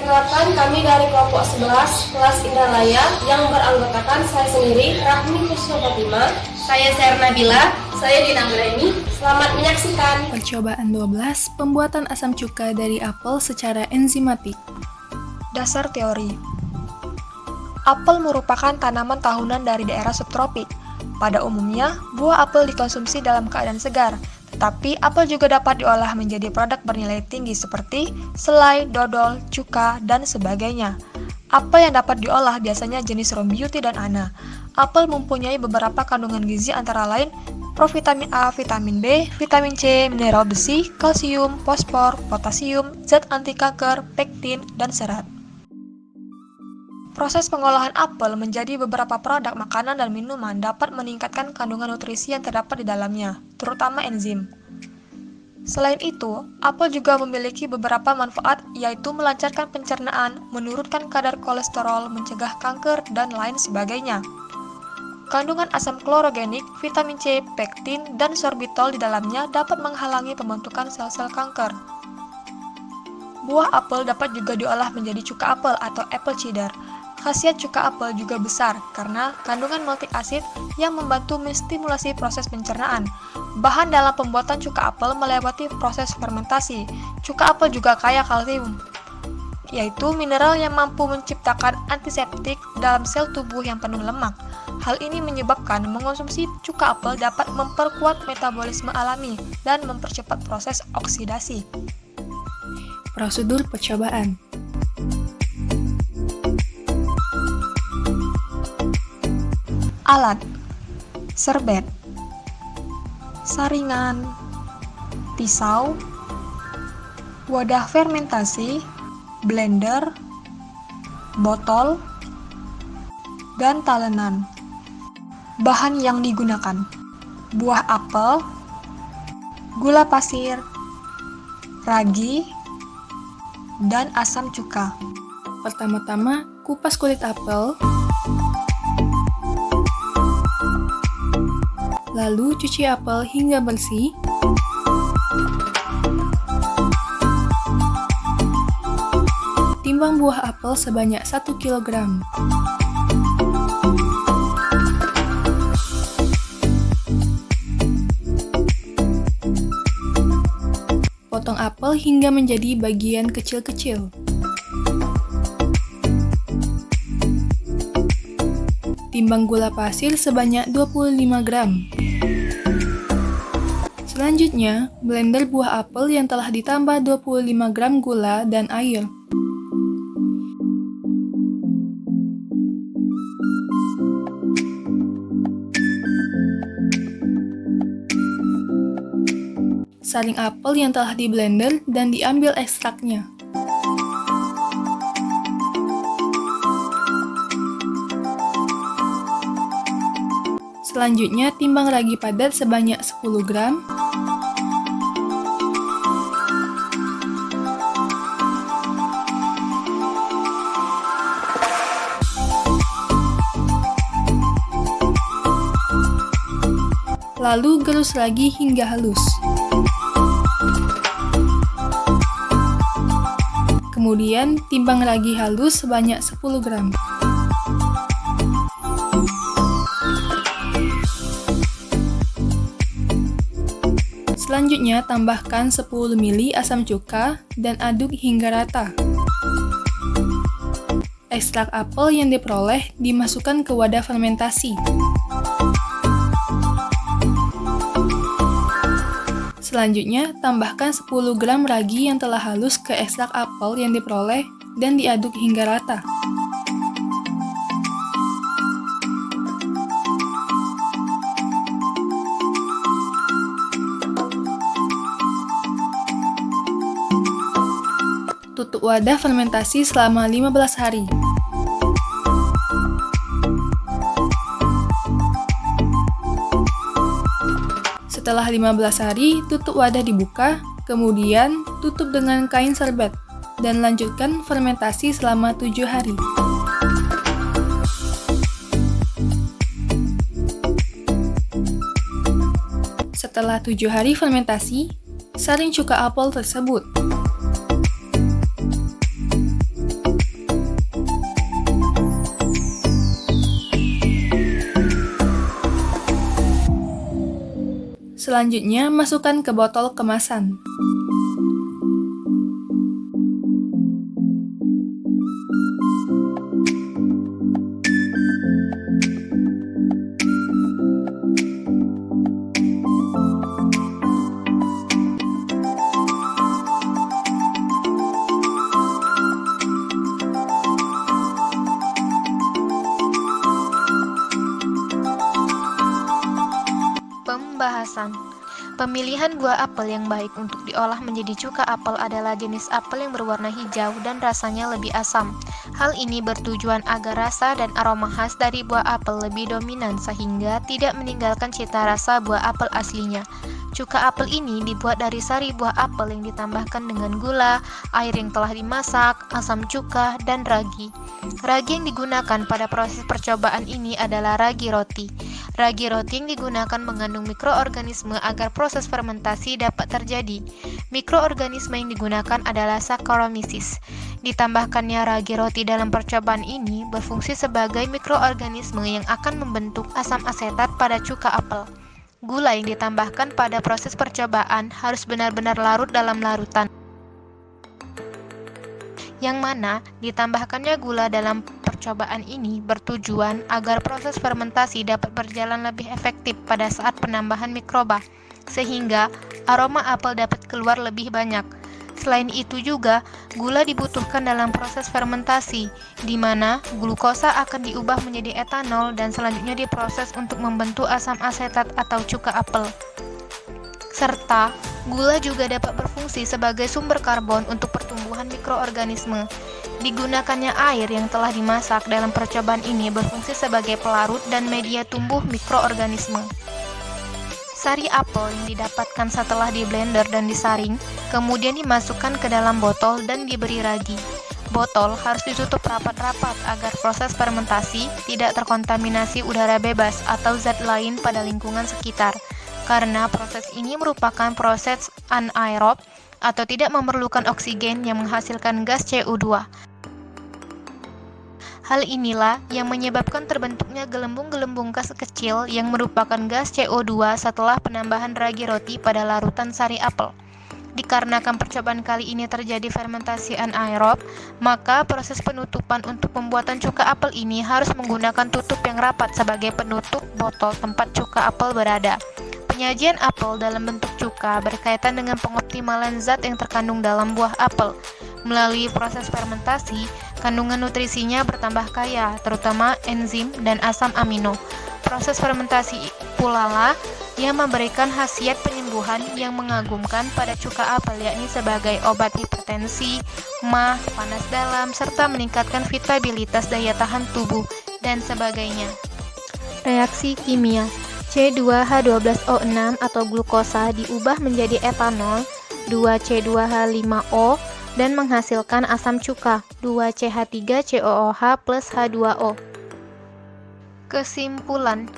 Perkenalkan, kami dari kelompok 11 kelas Indralaya yang beranggotakan saya sendiri, Rahmi Kusuma, saya Serna Bila, saya Dina Anggraini. Selamat menyaksikan Percobaan 12, pembuatan asam cuka dari apel secara enzimatik. Dasar teori. Apel merupakan tanaman tahunan dari daerah subtropik. Pada umumnya, buah apel dikonsumsi dalam keadaan segar, tetapi apel juga dapat diolah menjadi produk bernilai tinggi seperti selai, dodol, cuka, dan sebagainya. Apel yang dapat diolah biasanya jenis Rombuti dan Ana. Apel mempunyai beberapa kandungan gizi antara lain provitamin A, vitamin B, vitamin C, mineral besi, kalsium, fosfor, potasium, zat anti kanker, pektin, dan serat. Proses pengolahan apel menjadi beberapa produk makanan dan minuman dapat meningkatkan kandungan nutrisi yang terdapat di dalamnya, terutama enzim. Selain itu, apel juga memiliki beberapa manfaat yaitu melancarkan pencernaan, menurunkan kadar kolesterol, mencegah kanker, dan lain sebagainya. Kandungan asam klorogenik, vitamin C, pektin, dan sorbitol di dalamnya dapat menghalangi pembentukan sel-sel kanker. Buah apel dapat juga diolah menjadi cuka apel atau apple cider. Khasiat cuka apel juga besar karena kandungan maltik asid yang membantu menstimulasi proses pencernaan. Bahan dalam pembuatan cuka apel melewati proses fermentasi. Cuka apel juga kaya kalsium, yaitu mineral yang mampu menciptakan antiseptik dalam sel tubuh yang penuh lemak. Hal ini menyebabkan mengonsumsi cuka apel dapat memperkuat metabolisme alami dan mempercepat proses oksidasi. Prosedur percobaan. Alat: serbet, saringan, pisau, wadah fermentasi, blender, botol, dan talenan. Bahan yang digunakan: buah apel, gula pasir, ragi, dan asam cuka. Pertama-tama, kupas kulit apel, lalu cuci apel hingga bersih. Timbang buah apel sebanyak 1 kg. Potong apel hingga menjadi bagian kecil-kecil. Timbang gula pasir sebanyak 25 gram. Selanjutnya, blender buah apel yang telah ditambah 25 gram gula dan air. Saring apel yang telah diblender dan diambil ekstraknya. Selanjutnya, timbang ragi padat sebanyak 10 gram. Lalu gerus ragi hingga halus. Kemudian, timbang ragi halus sebanyak 10 gram. Selanjutnya, tambahkan 10 ml asam cuka dan aduk hingga rata. Ekstrak apel yang diperoleh dimasukkan ke wadah fermentasi. Selanjutnya, tambahkan 10 gram ragi yang telah halus ke ekstrak apel yang diperoleh dan diaduk hingga rata. Tutup wadah fermentasi selama 15 hari. Setelah 15 hari, tutup wadah dibuka, kemudian tutup dengan kain serbet, dan lanjutkan fermentasi selama 7 hari. Setelah 7 hari fermentasi, saring cuka apel tersebut. Selanjutnya, masukkan ke botol kemasan. Pembahasan. Pemilihan buah apel yang baik untuk diolah menjadi cuka apel adalah jenis apel yang berwarna hijau dan rasanya lebih asam. Hal ini bertujuan agar rasa dan aroma khas dari buah apel lebih dominan sehingga tidak meninggalkan cita rasa buah apel aslinya. Cuka apel ini dibuat dari sari buah apel yang ditambahkan dengan gula, air yang telah dimasak, asam cuka, dan ragi. Ragi yang digunakan pada proses percobaan ini adalah ragi roti. Ragi roti yang digunakan mengandung mikroorganisme agar proses fermentasi dapat terjadi. Mikroorganisme yang digunakan adalah Saccharomyces. Ditambahkannya ragi roti dalam percobaan ini berfungsi sebagai mikroorganisme yang akan membentuk asam asetat pada cuka apel. Gula yang ditambahkan pada proses percobaan harus benar-benar larut dalam larutan, yang mana ditambahkannya gula dalam percobaan ini bertujuan agar proses fermentasi dapat berjalan lebih efektif pada saat penambahan mikroba, sehingga aroma apel dapat keluar lebih banyak. Selain itu juga, gula dibutuhkan dalam proses fermentasi, di mana glukosa akan diubah menjadi etanol dan selanjutnya diproses untuk membentuk asam asetat atau cuka apel. Serta, gula juga dapat berfungsi sebagai sumber karbon untuk pertumbuhan mikroorganisme. Digunakannya air yang telah dimasak dalam percobaan ini berfungsi sebagai pelarut dan media tumbuh mikroorganisme. Sari apel yang didapatkan setelah di blender dan disaring, kemudian dimasukkan ke dalam botol dan diberi ragi. Botol harus ditutup rapat-rapat agar proses fermentasi tidak terkontaminasi udara bebas atau zat lain pada lingkungan sekitar, karena proses ini merupakan proses anaerob atau tidak memerlukan oksigen yang menghasilkan gas CO2. Hal inilah yang menyebabkan terbentuknya gelembung-gelembung gas kecil yang merupakan gas CO2 setelah penambahan ragi roti pada larutan sari apel. Dikarenakan percobaan kali ini terjadi fermentasi anaerob, maka proses penutupan untuk pembuatan cuka apel ini harus menggunakan tutup yang rapat sebagai penutup botol tempat cuka apel berada. Penyajian apel dalam bentuk cuka berkaitan dengan pengoptimalan zat yang terkandung dalam buah apel. Melalui proses fermentasi, kandungan nutrisinya bertambah kaya, terutama enzim dan asam amino. Proses fermentasi pula lah yang memberikan khasiat penyembuhan yang mengagumkan pada cuka apel, yakni sebagai obat hipertensi, mah, panas dalam, serta meningkatkan vitalitas daya tahan tubuh, dan sebagainya. Reaksi kimia C2H12O6 atau glukosa diubah menjadi etanol 2C2H5O dan menghasilkan asam cuka 2CH3COOH plus H2O. Kesimpulan,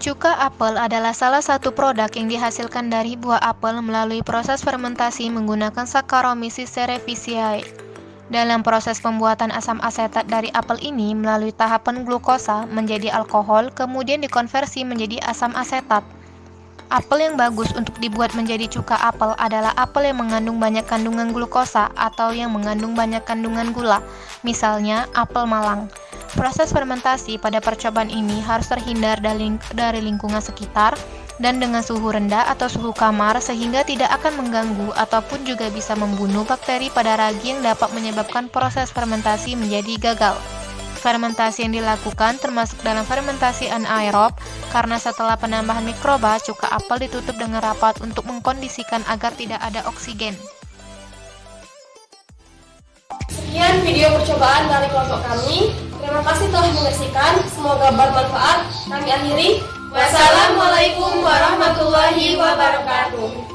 cuka apel adalah salah satu produk yang dihasilkan dari buah apel melalui proses fermentasi menggunakan Saccharomyces cerevisiae. Dalam proses pembuatan asam asetat dari apel ini melalui tahapan glukosa menjadi alkohol, kemudian dikonversi menjadi asam asetat. Apel yang bagus untuk dibuat menjadi cuka apel adalah apel yang mengandung banyak kandungan glukosa atau yang mengandung banyak kandungan gula, misalnya apel Malang. Proses fermentasi pada percobaan ini harus terhindar dari lingkungan sekitar dan dengan suhu rendah atau suhu kamar sehingga tidak akan mengganggu ataupun juga bisa membunuh bakteri pada ragi yang dapat menyebabkan proses fermentasi menjadi gagal. Fermentasi yang dilakukan termasuk dalam fermentasi anaerob karena setelah penambahan mikroba, cuka apel ditutup dengan rapat untuk mengkondisikan agar tidak ada oksigen. Sekian video percobaan dari kelompok kami. Terima kasih telah menyaksikan. Semoga bermanfaat. Kami akhiri. Wassalamualaikum warahmatullahi wabarakatuh.